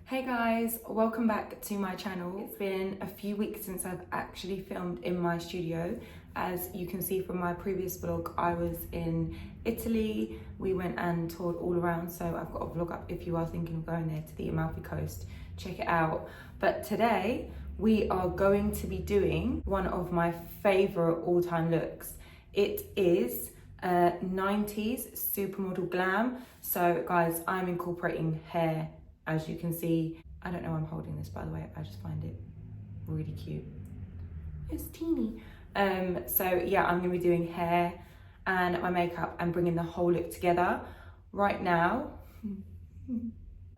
Hey guys, welcome back to my channel. It's been a few weeks since I've actually filmed in my studio. As you can see from my previous vlog, I was in Italy. We went and toured all around, so I've got a vlog up if you are thinking of going there to the Amalfi Coast. Check it out. But today we are going to be doing one of my favorite all-time looks. It is 90's Supermodel Glam. So guys, I'm incorporating hair. As you can see, I don't know why I'm holding this, by the way. I just find it really cute. It's teeny. So yeah, I'm gonna be doing hair and my makeup and bringing the whole look together. Right now,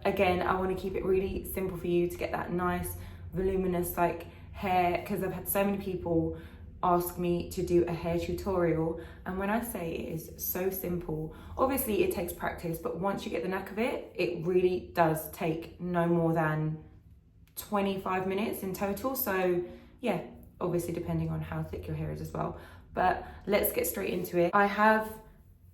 again, I wanna keep it really simple for you to get that nice, voluminous like hair, because I've had so many people ask me to do a hair tutorial, and when I say it is so simple, obviously it takes practice, but once you get the knack of it, it really does take no more than 25 minutes in total. So yeah, obviously depending on how thick your hair is as well. But let's get straight into it. I have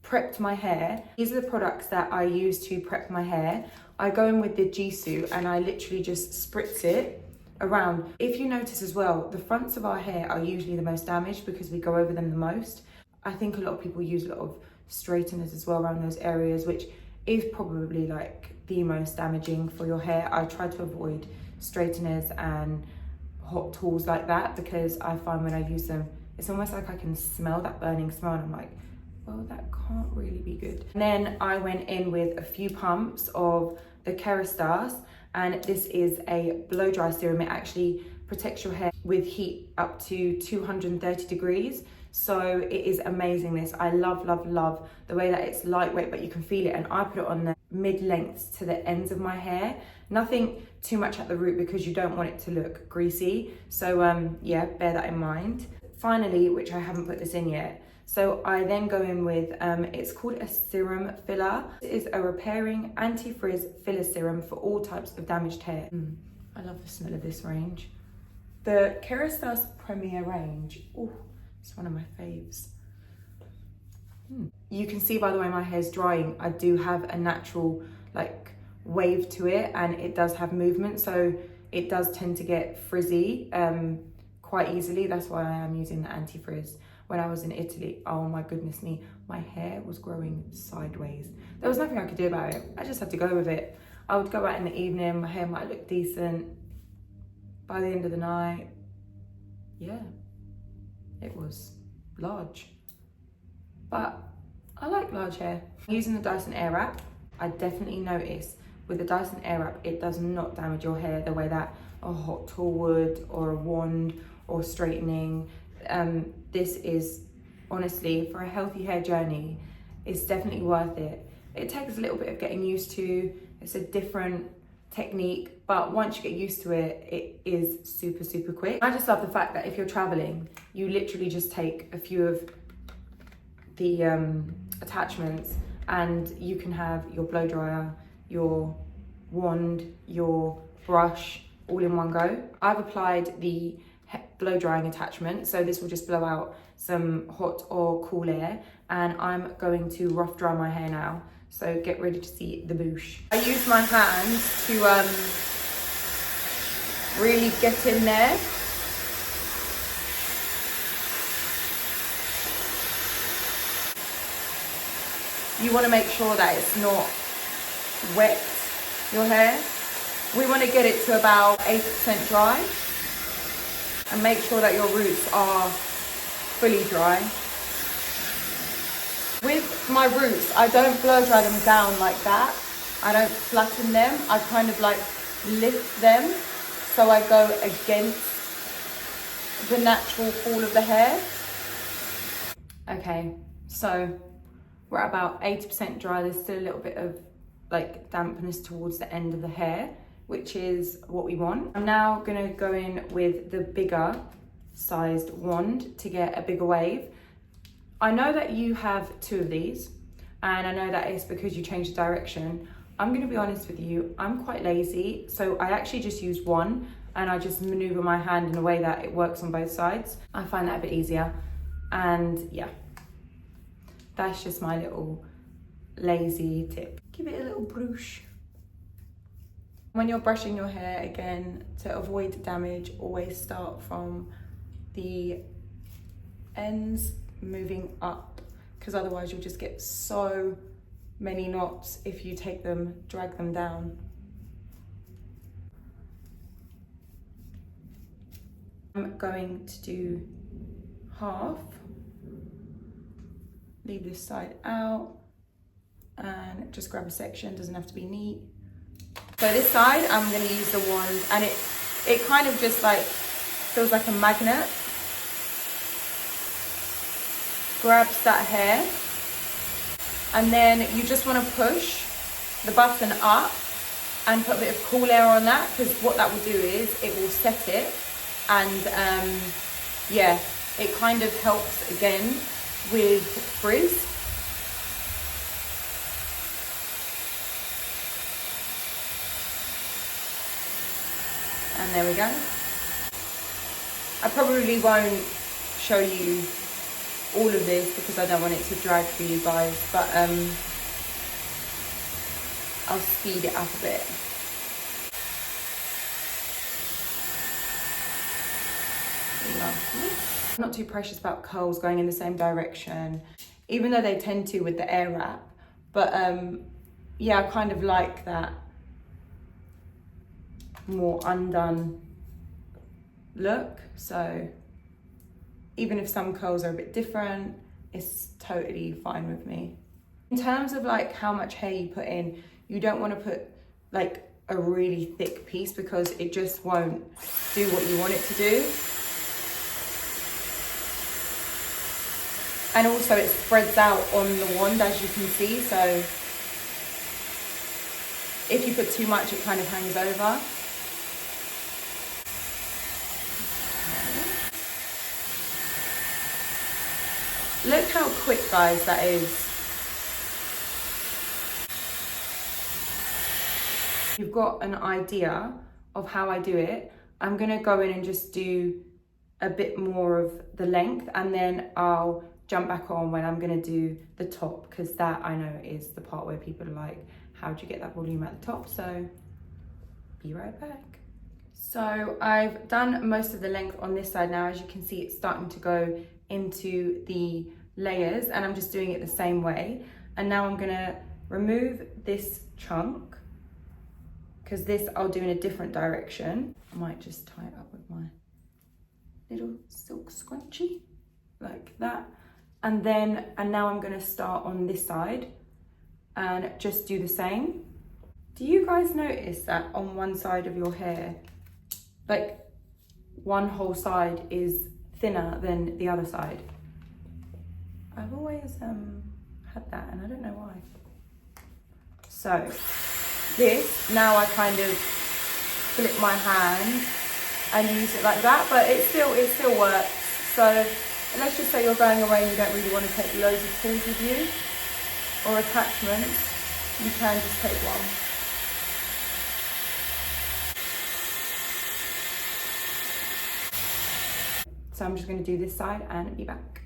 prepped my hair. These are the products that I use to prep my hair. I go in with the Gisou and I literally just spritz it around. If you notice as well, the fronts of our hair are usually the most damaged because we go over them the most. I think a lot of people use a lot of straighteners as well around those areas, which is probably like the most damaging for your hair. I try to avoid straighteners and hot tools like that because I find when I use them, it's almost like I can smell that burning smell and I'm like, well, that can't really be good. And then I went in with a few pumps of the Kerastase, and this is a blow dry serum. It actually protects your hair with heat up to 230 degrees. So it is amazing, this. I love, love, love the way that it's lightweight, but you can feel it. And I put it on the mid-lengths to the ends of my hair. Nothing too much at the root because you don't want it to look greasy. So yeah, bear that in mind. Finally, which I haven't put this in yet, so I then go in with, it's called a serum filler. It is a repairing anti-frizz filler serum for all types of damaged hair. I love the smell of this range. The Kerastase Premier range, oh, it's one of my faves. You can see by the way my hair's drying, I do have a natural like wave to it and it does have movement. So it does tend to get frizzy quite easily. That's why I am using the anti-frizz. When I was in Italy, oh my goodness me, my hair was growing sideways. There was nothing I could do about it. I just had to go with it. I would go out in the evening, my hair might look decent. By the end of the night, yeah, it was large. But I like large hair. Using the Dyson Airwrap, I definitely notice with the Dyson Airwrap, it does not damage your hair the way that a hot tool would, or a wand, or straightening. This is honestly, for a healthy hair journey, it's definitely worth it. It takes a little bit of getting used to. It's a different technique, but once you get used to it, it is super, super quick. I just love the fact that if you're traveling, you literally just take a few of the attachments and you can have your blow dryer, your wand, your brush, all in one go. I've applied the blow drying attachment, so this will just blow out some hot or cool air, and I'm going to rough dry my hair now, so get ready to see the boosh. I use my hands to really get in there. You want to make sure that it's not wet, your hair. We want to get it to about 80% dry. And make sure that your roots are fully dry. With my roots, I don't blow dry them down like that. I don't flatten them. I kind of like lift them so I go against the natural fall of the hair. Okay, so we're at about 80% dry. There's still a little bit of like dampness towards the end of the hair, which is what we want. I'm now gonna go in with the bigger sized wand to get a bigger wave. I know that you have two of these, and I know that it's because you changed the direction. I'm gonna be honest with you, I'm quite lazy, so I actually just use one and I just maneuver my hand in a way that it works on both sides. I find that a bit easier, and yeah, that's just my little lazy tip. Give it a little brush. When you're brushing your hair, again, to avoid damage, always start from the ends moving up, because otherwise you'll just get so many knots if you drag them down. I'm going to do half, leave this side out, and just grab a section, doesn't have to be neat. So this side, I'm going to use the wand, and it kind of just like feels like a magnet. Grabs that hair, and then you just want to push the button up and put a bit of cool air on that, because what that will do is it will set it, and yeah, it kind of helps again with frizz. And there we go. I probably won't show you all of this because I don't want it to drag for you guys, but I'll speed it up a bit. I'm not too precious about curls going in the same direction, even though they tend to with the air wrap, but yeah, I kind of like that more undone look. So even if some curls are a bit different, it's totally fine with me. In terms of like how much hair you put in, you don't want to put like a really thick piece because it just won't do what you want it to do. And also it spreads out on the wand, as you can see, so if you put too much, it kind of hangs over. Look how quick, guys, that is. You've got an idea of how I do it. I'm gonna go in and just do a bit more of the length, and then I'll jump back on when I'm gonna do the top, because that I know is the part where people are like, how do you get that volume at the top? So be right back. So I've done most of the length on this side now. As you can see, it's starting to go into the layers, and I'm just doing it the same way. And now I'm gonna remove this chunk, because this I'll do in a different direction. I might just tie it up with my little silk scrunchie like that. And now I'm gonna start on this side and just do the same. Do you guys notice that on one side of your hair, like one whole side is thinner than the other side? I've always had that, and I don't know why. So this, now I kind of flip my hand and use it like that, but it still works. So let's just say you're going away and you don't really want to take loads of tools with you or attachments, you can just take one. So I'm just going to do this side and be back.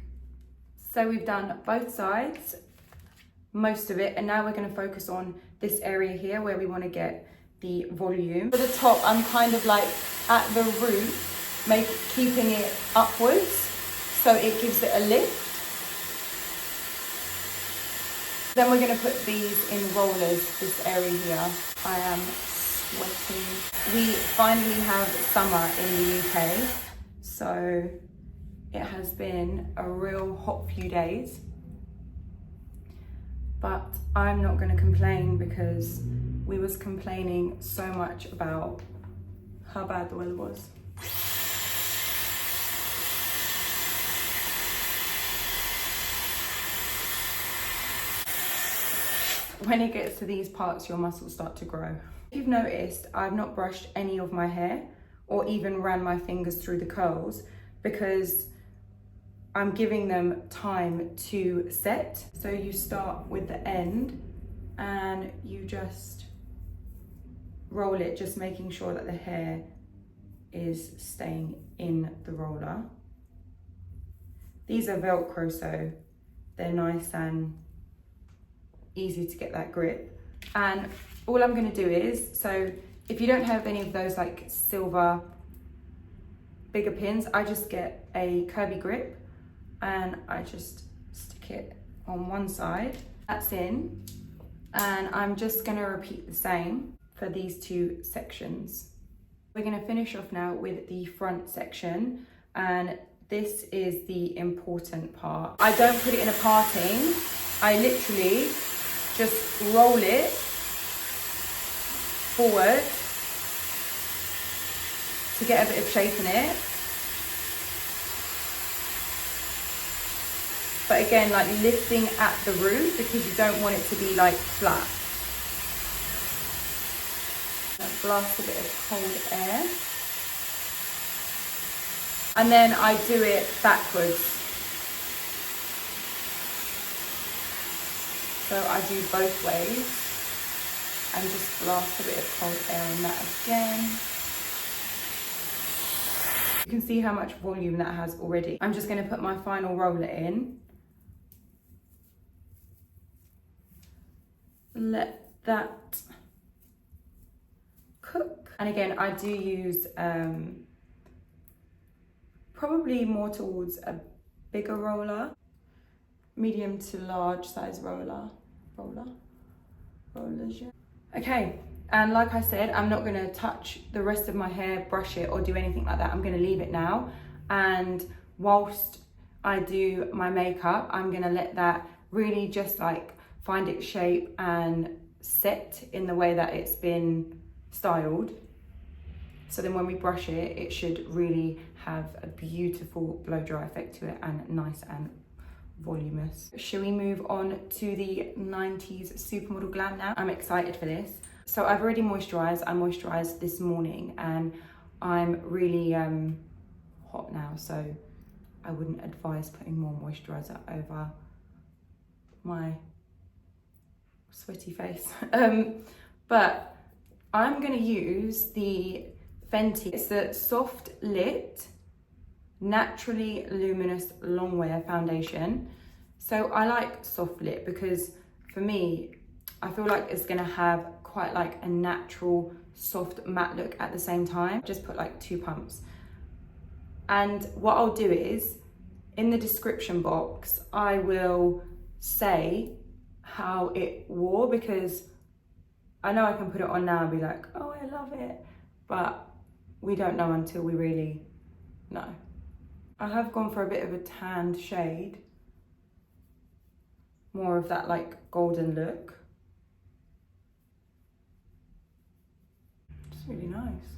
So we've done both sides, most of it, and now we're going to focus on this area here where we want to get the volume. For the top, I'm kind of like at the root, keeping it upwards so it gives it a lift. Then we're going to put these in rollers, this area here. I am sweating. We finally have summer in the UK, so it has been a real hot few days. But I'm not going to complain, because we was complaining so much about how bad the weather was. When it gets to these parts, your muscles start to grow. If you've noticed, I've not brushed any of my hair or even ran my fingers through the curls, because I'm giving them time to set. So you start with the end and you just roll it, just making sure that the hair is staying in the roller. These are Velcro, so they're nice and easy to get that grip. And all I'm gonna do is, so If you don't have any of those like silver bigger pins, I just get a curvy grip and I just stick it on one side. That's in, and I'm just gonna repeat the same for these two sections. We're gonna finish off now with the front section, and this is the important part. I don't put it in a parting, I literally just roll it forward to get a bit of shape in it. But again, like lifting at the root because you don't want it to be like flat. Blast a bit of cold air. And then I do it backwards. So I do both ways and just blast a bit of cold air on that again. You can see how much volume that has already. I'm just going to put my final roller in. Let that cook. And again, I do use probably more towards a bigger roller, medium to large size rollers, yeah. Okay, and like I said, I'm not gonna touch the rest of my hair, brush it or do anything like that. I'm gonna leave it now. And whilst I do my makeup, I'm gonna let that really just like find its shape and set in the way that it's been styled. So then when we brush it, it should really have a beautiful blow dry effect to it and nice and voluminous. Shall we move on to the 90s Supermodel Glam now? I'm excited for this. So I've already moisturized. I moisturized this morning and I'm really hot now, so I wouldn't advise putting more moisturizer over my sweaty face. But I'm gonna use the Fenty. It's the Soft Lit Naturally Luminous Longwear Foundation. So I like Soft Lit because for me, I feel like it's gonna have quite like a natural soft matte look at the same time. Just put like 2 pumps. And what I'll do is, in the description box, I will say how it wore, because I know I can put it on now and be like, oh, I love it, but we don't know until we really know. I have gone for a bit of a tanned shade, more of that like golden look. It's really nice.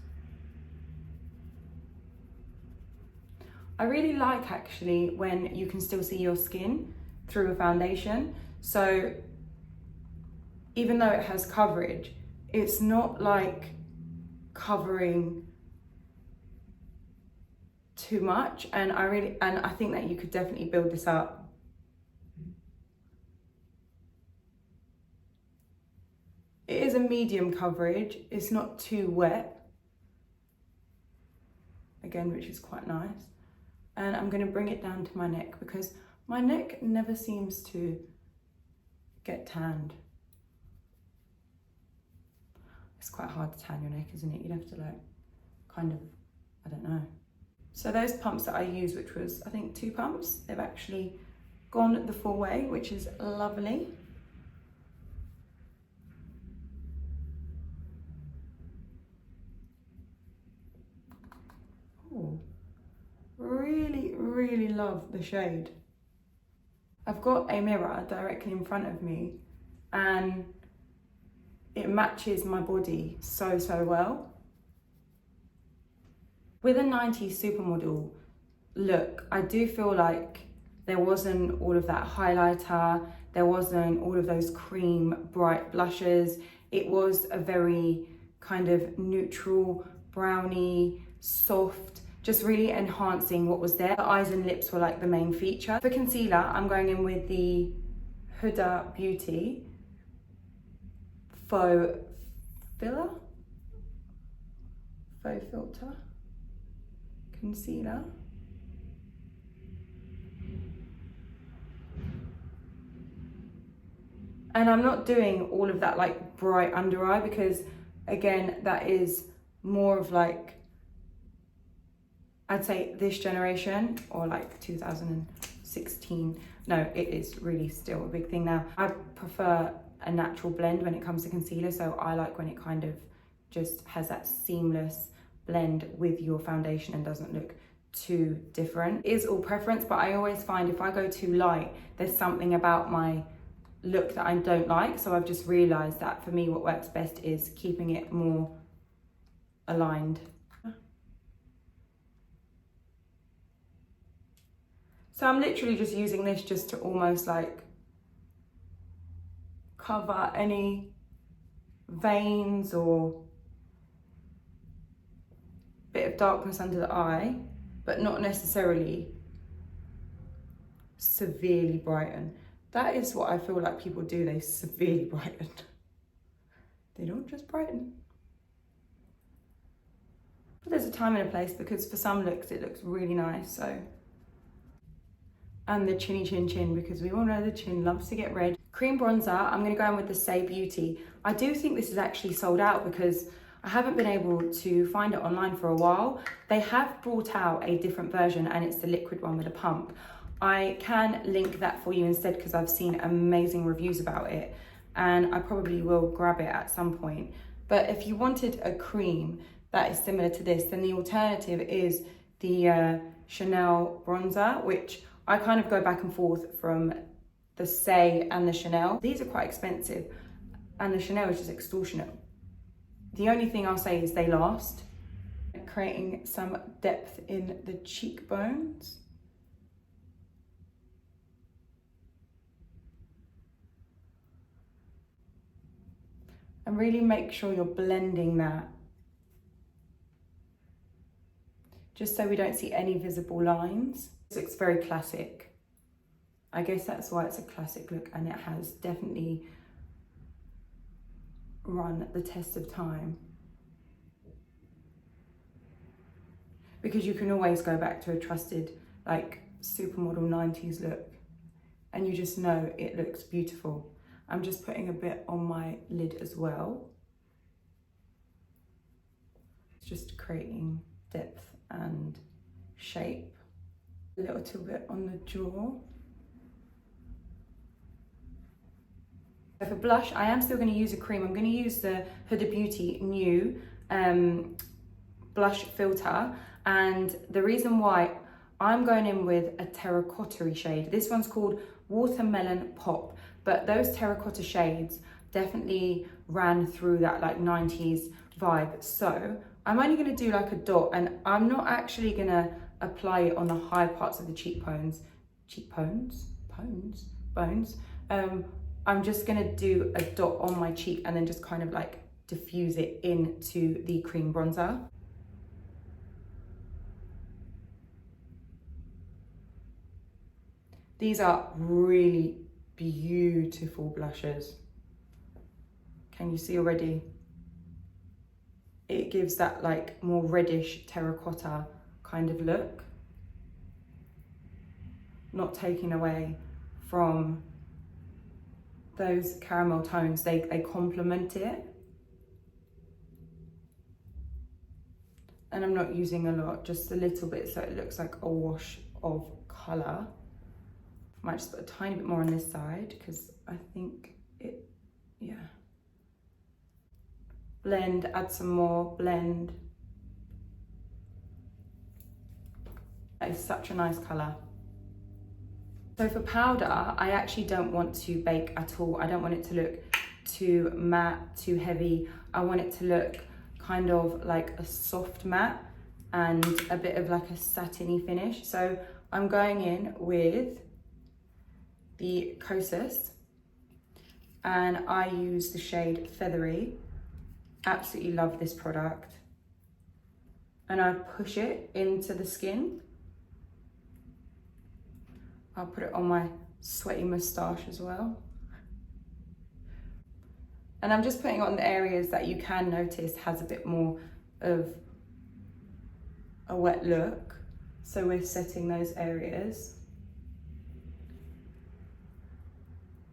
I really like actually when you can still see your skin through a foundation. So even though it has coverage, it's not like covering too much, and I think that you could definitely build this up. It is a medium coverage, it's not too wet, again, which is quite nice. And I'm going to bring it down to my neck because my neck never seems to get tanned. It's quite hard to tan your neck, isn't it? You'd have to like kind of, I don't know. So those pumps that I used, which was I think 2 pumps, they've actually gone the full way, which is lovely. Oh, really love the shade. I've got a mirror directly in front of me and it matches my body so well. With a 90s Supermodel look, I do feel like there wasn't all of that highlighter, there wasn't all of those cream bright blushes. It was a very kind of neutral, browny, soft, just really enhancing what was there. The eyes and lips were like the main feature. For concealer, I'm going in with the Huda Beauty Faux Filter Concealer. And I'm not doing all of that like bright under eye because Again, that is more of like, I'd say this generation, or like 2016. No, it is really still a big thing now. I prefer a natural blend when it comes to concealer, so I like when it kind of just has that seamless blend with your foundation and doesn't look too different. It is all preference, but I always find if I go too light, there's something about my look that I don't like. So I've just realized that for me, what works best is keeping it more aligned. So I'm literally just using this just to almost like cover any veins or bit of darkness under the eye, but not necessarily severely brighten. That is what I feel like people do, they severely brighten. They don't just brighten. But there's a time and a place, because for some looks it looks really nice, so. And the chinny chin chin, because we all know the chin loves to get red. Cream bronzer, I'm gonna go in with the Saie Beauty. I do think this is actually sold out because I haven't been able to find it online for a while. They have brought out a different version and it's the liquid one with a pump. I can link that for you instead because I've seen amazing reviews about it and I probably will grab it at some point. But if you wanted a cream that is similar to this, then the alternative is the Chanel bronzer, which I kind of go back and forth from the Saie and the Chanel. These are quite expensive and the Chanel is just extortionate. The only thing I'll say is they last. Creating some depth in the cheekbones. And really make sure you're blending that. Just so we don't see any visible lines. This looks very classic. I guess that's why it's a classic look, and it has definitely run the test of time. Because you can always go back to a trusted, like, supermodel 90s look, and you just know it looks beautiful. I'm just putting a bit on my lid as well. It's just creating depth and shape. A little bit on the jaw. So for blush, I am still going to use a cream. I'm going to use the Huda Beauty new blush filter. And the reason why I'm going in with a terracotta-y shade. This one's called Watermelon Pop. But those terracotta shades definitely ran through that like 90s vibe. So I'm only going to do like a dot, and I'm not actually going to apply it on the high parts of the cheekbones. Bones. I'm just going to do a dot on my cheek and then just kind of like diffuse it into the cream bronzer. These are really beautiful blushes. Can you see already? It gives that like more reddish terracotta kind of look. Not taking away from those caramel tones, they complement it. And I'm not using a lot, just a little bit so it looks like a wash of colour. Might just put a tiny bit more on this side because I think it, yeah. Blend, add some more, blend. That is such a nice colour. So for powder, I actually don't want to bake at all. I don't want it to look too matte, too heavy. I want it to look kind of like a soft matte and a bit of like a satiny finish. So I'm going in with the Kosas and I use the shade Feathery. Absolutely love this product. And I push it into the skin. I'll put it on my sweaty moustache as well. And I'm just putting it on the areas that you can notice has a bit more of a wet look. So we're setting those areas.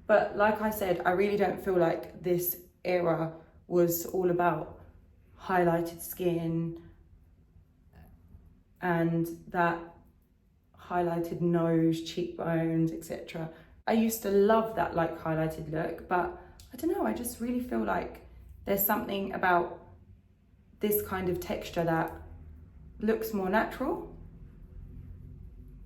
But like I said, I really don't feel like this era was all about highlighted skin and that highlighted nose, cheekbones, etc. I used to love that like highlighted look, but I don't know, I just really feel like there's something about this kind of texture that looks more natural.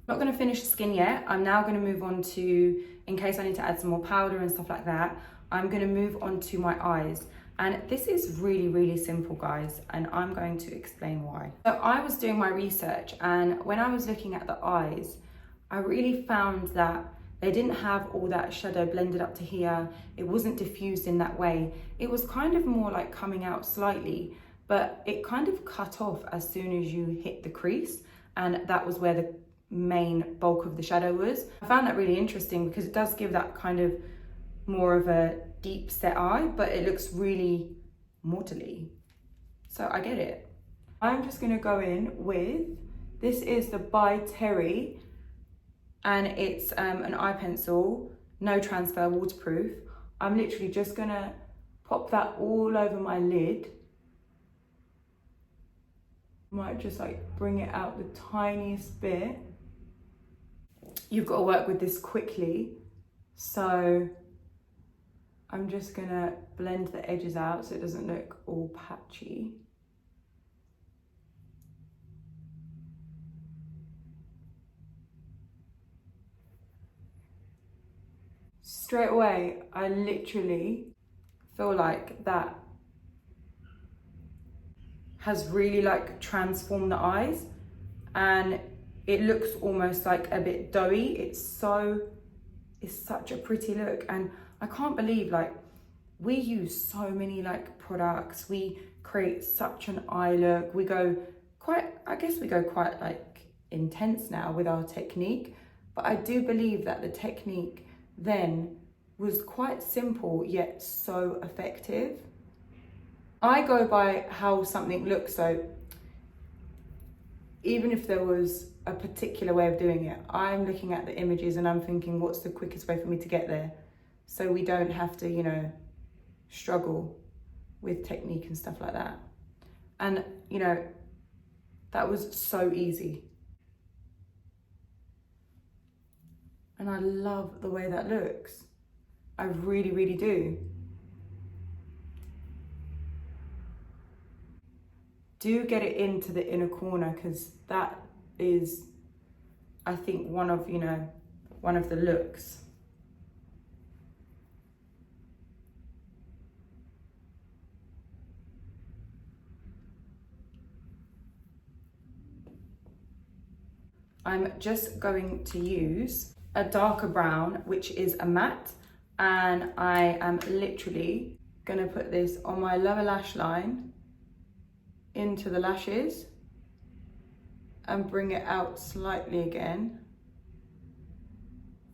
I'm not going to finish the skin yet. I'm now going to move on to, in case I need to add some more powder and stuff like that, I'm going to move on to my eyes. And this is really, really simple, guys, and I'm going to explain why. So I was doing my research, and when I was looking at the eyes, I really found that they didn't have all that shadow blended up to here. It wasn't diffused in that way. It was kind of more like coming out slightly, but it kind of cut off as soon as you hit the crease, and that was where the main bulk of the shadow was. I found that really interesting because it does give that kind of more of a deep set eye, but it looks really mortally. So I get it. I'm just gonna go in with, this is the by Terry, and it's an eye pencil, no transfer, waterproof. I'm literally just gonna pop that all over my lid. Might just like bring it out the tiniest bit. You've got to work with this quickly, so I'm just gonna blend the edges out so it doesn't look all patchy. Straight away, I literally feel like that has really like transformed the eyes, and it looks almost like a bit doughy. It's such a pretty look, and I can't believe like we use so many like products, we create such an eye look, we go quite like intense now with our technique, but I do believe that the technique then was quite simple yet so effective. I go by how something looks, so even if there was a particular way of doing it, I'm looking at the images and I'm thinking, what's the quickest way for me to get there? So we don't have to, you know, struggle with technique and stuff like that. And, you know, that was so easy. And I love the way that looks. I really, really do. Do get it into the inner corner, because that is, I think, one of the looks. I'm just going to use a darker brown, which is a matte, and I am literally gonna put this on my lower lash line into the lashes and bring it out slightly again,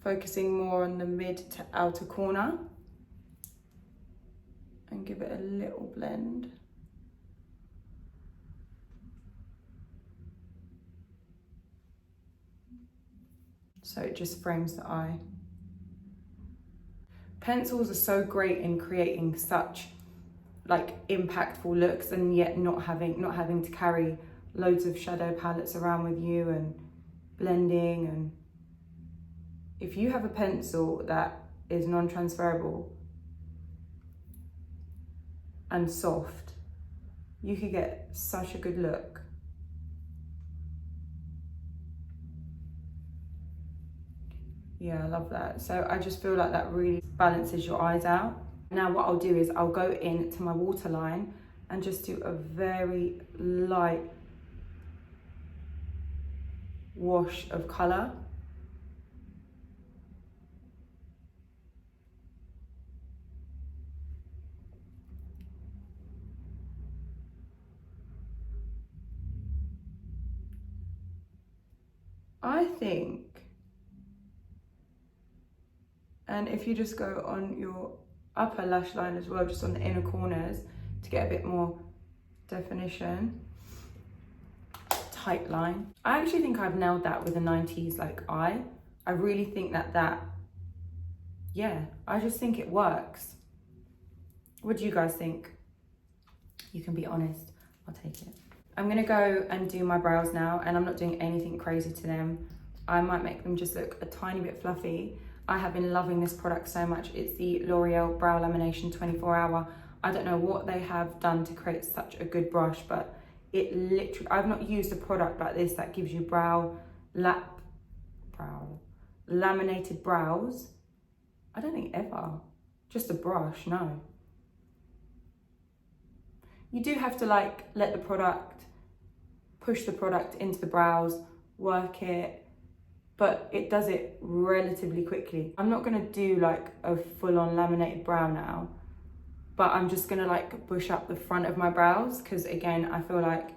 focusing more on the mid to outer corner, and give it a little blend. So it just frames the eye. Pencils are so great in creating such like impactful looks, and yet not having to carry loads of shadow palettes around with you and blending. And if you have a pencil that is non-transferable and soft, you could get such a good look. Yeah, I love that. So I just feel like that really balances your eyes out. Now what I'll do is I'll go into my waterline and just do a very light wash of colour. I think, and if you just go on your upper lash line as well, just on the inner corners to get a bit more definition, tight line. I actually think I've nailed that with a 90s like eye. I really think yeah, I just think it works. What do you guys think? You can be honest. I'll take it. I'm gonna go and do my brows now, and I'm not doing anything crazy to them. I might make them just look a tiny bit fluffy. I have been loving this product so much. It's the L'Oreal Brow Lamination 24 Hour. I don't know what they have done to create such a good brush, but it literally, I've not used a product like this that gives you laminated brows. I don't think ever. Just a brush, no. You do have to like let the product, push the product into the brows, work it, but it does it relatively quickly. I'm not gonna do like a full-on laminated brow now, but I'm just gonna like bush up the front of my brows, because again, I feel like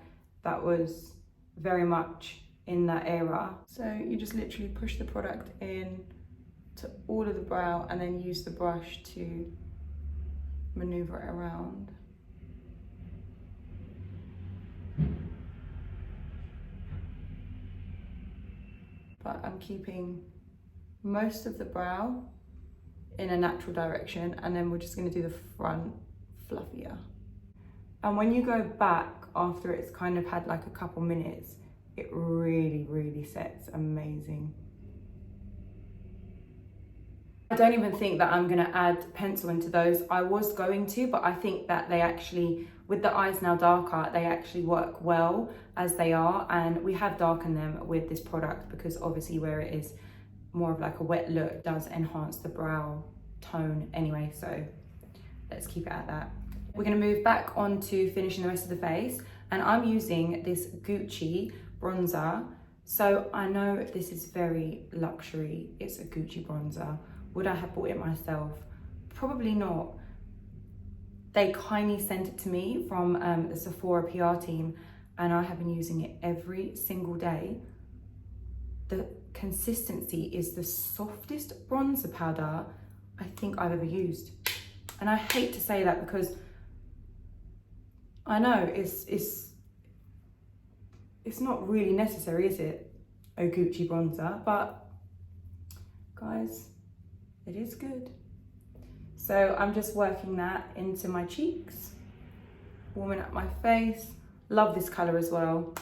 that was very much in that era. So you just literally push the product in to all of the brow and then use the brush to maneuver it around. But I'm keeping most of the brow in a natural direction, and then we're just going to do the front fluffier. And when you go back after it's kind of had like a couple minutes, it really sets amazing. I don't even think that I'm going to add pencil into those. I was going to, but I think that they actually, with the eyes now darker, they actually work well as they are, and we have darkened them with this product because obviously where it is more of like a wet look does enhance the brow tone anyway, so let's keep it at that. We're going to move back on to finishing the rest of the face, and I'm using this Gucci bronzer. So I know this is very luxury, it's a Gucci bronzer. Would I have bought it myself? Probably not. They kindly sent it to me from the Sephora PR team, and I have been using it every single day. The consistency is the softest bronzer powder I think I've ever used. And I hate to say that because I know it's not really necessary, is it? A Gucci bronzer, but guys, it is good. So I'm just working that into my cheeks, warming up my face. Love this color as well.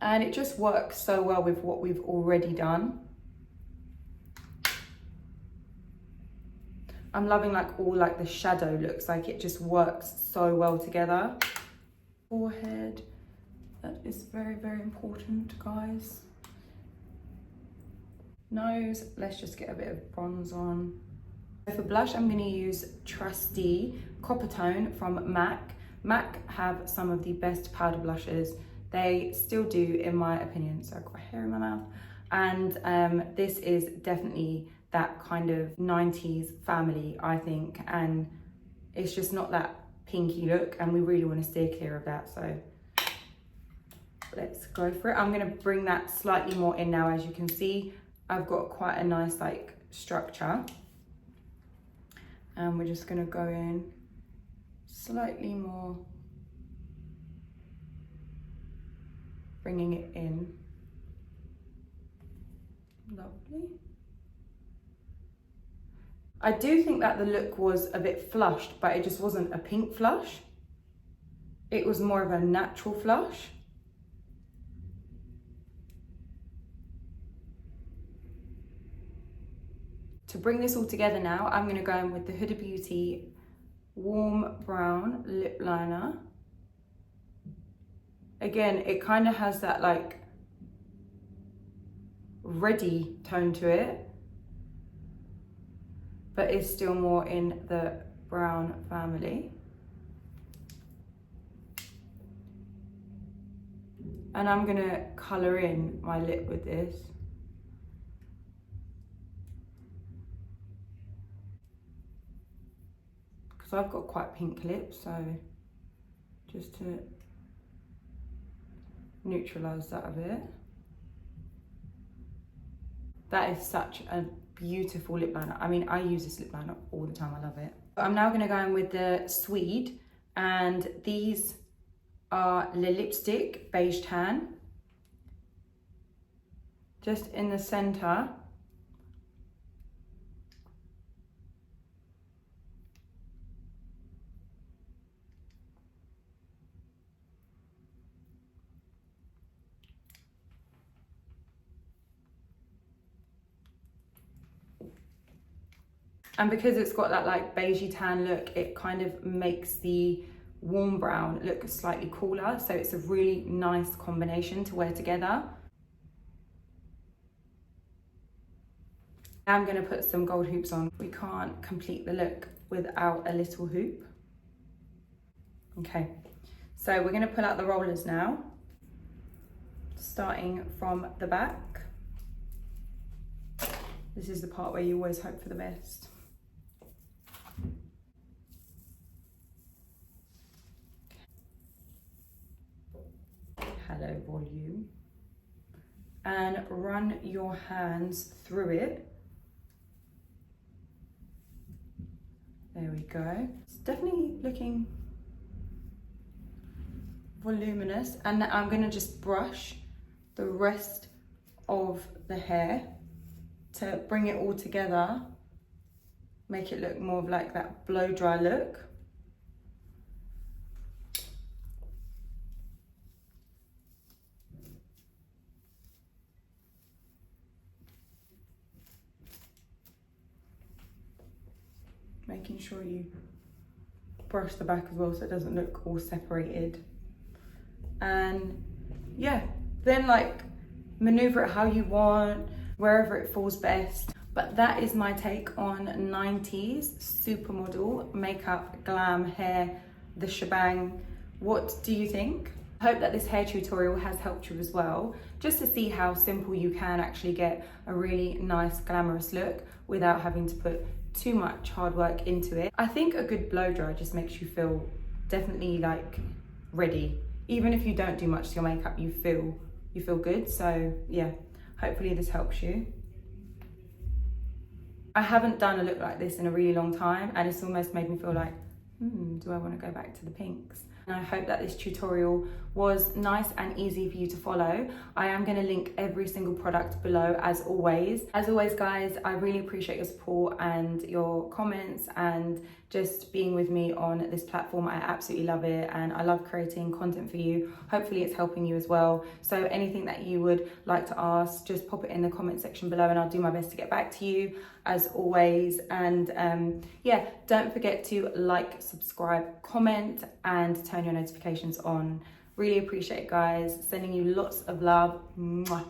And it just works so well with what we've already done. I'm loving like all like the shadow looks, like it just works so well together. Forehead, that is very important, guys. Nose, let's just get a bit of bronze on. So for blush, I'm going to use Trusty Copper Tone from MAC. MAC have some of the best powder blushes. They still do, in my opinion. So I've got hair in my mouth. And this is definitely that kind of 90s family, I think. And it's just not that pinky look, and we really want to steer clear of that. So let's go for it. I'm going to bring that slightly more in now. As you can see, I've got quite a nice like structure, and we're just going to go in slightly more, bringing it in. Lovely. I do think that the look was a bit flushed, but it just wasn't a pink flush. It was more of a natural flush. To bring this all together now, I'm going to go in with the Huda Beauty Warm Brown Lip Liner. Again, it kind of has that like reddy tone to it, but it's still more in the brown family. And I'm going to colour in my lip with this. So I've got quite pink lips, so just to neutralise that a bit. That is such a beautiful lip liner. I mean, I use this lip liner all the time, I love it. I'm now gonna go in with the Swede, and these are Le Lipstick Beige Tan. Just in the centre. And because it's got that like beigey tan look, it kind of makes the warm brown look slightly cooler. So it's a really nice combination to wear together. I'm gonna put some gold hoops on. We can't complete the look without a little hoop. Okay, so we're gonna pull out the rollers now, starting from the back. This is the part where you always hope for the best. Hello, volume. And run your hands through it. There we go. It's definitely looking voluminous. And I'm gonna just brush the rest of the hair to bring it all together, make it look more of like that blow dry look. Making sure you brush the back as well so it doesn't look all separated. And yeah, then like maneuver it how you want, wherever it falls best. But that is my take on 90's Supermodel makeup, glam, hair, the shebang. What do you think? I hope that this hair tutorial has helped you as well, just to see how simple you can actually get a really nice glamorous look without having to put too much hard work into it. I think a good blow dry just makes you feel definitely like ready. Even if you don't do much to your makeup, you feel good. So yeah, hopefully this helps you. I haven't done a look like this in a really long time, and it's almost made me feel like, do I want to go back to the pinks? And I hope that this tutorial was nice and easy for you to follow. I am going to link every single product below as always. As always guys, I really appreciate your support and your comments and just being with me on this platform. I absolutely love it and I love creating content for you. Hopefully it's helping you as well. So anything that you would like to ask, just pop it in the comment section below and I'll do my best to get back to you as always. And yeah, don't forget to like, subscribe, comment and turn your notifications on. Really appreciate it guys. Sending you lots of love. Mwah.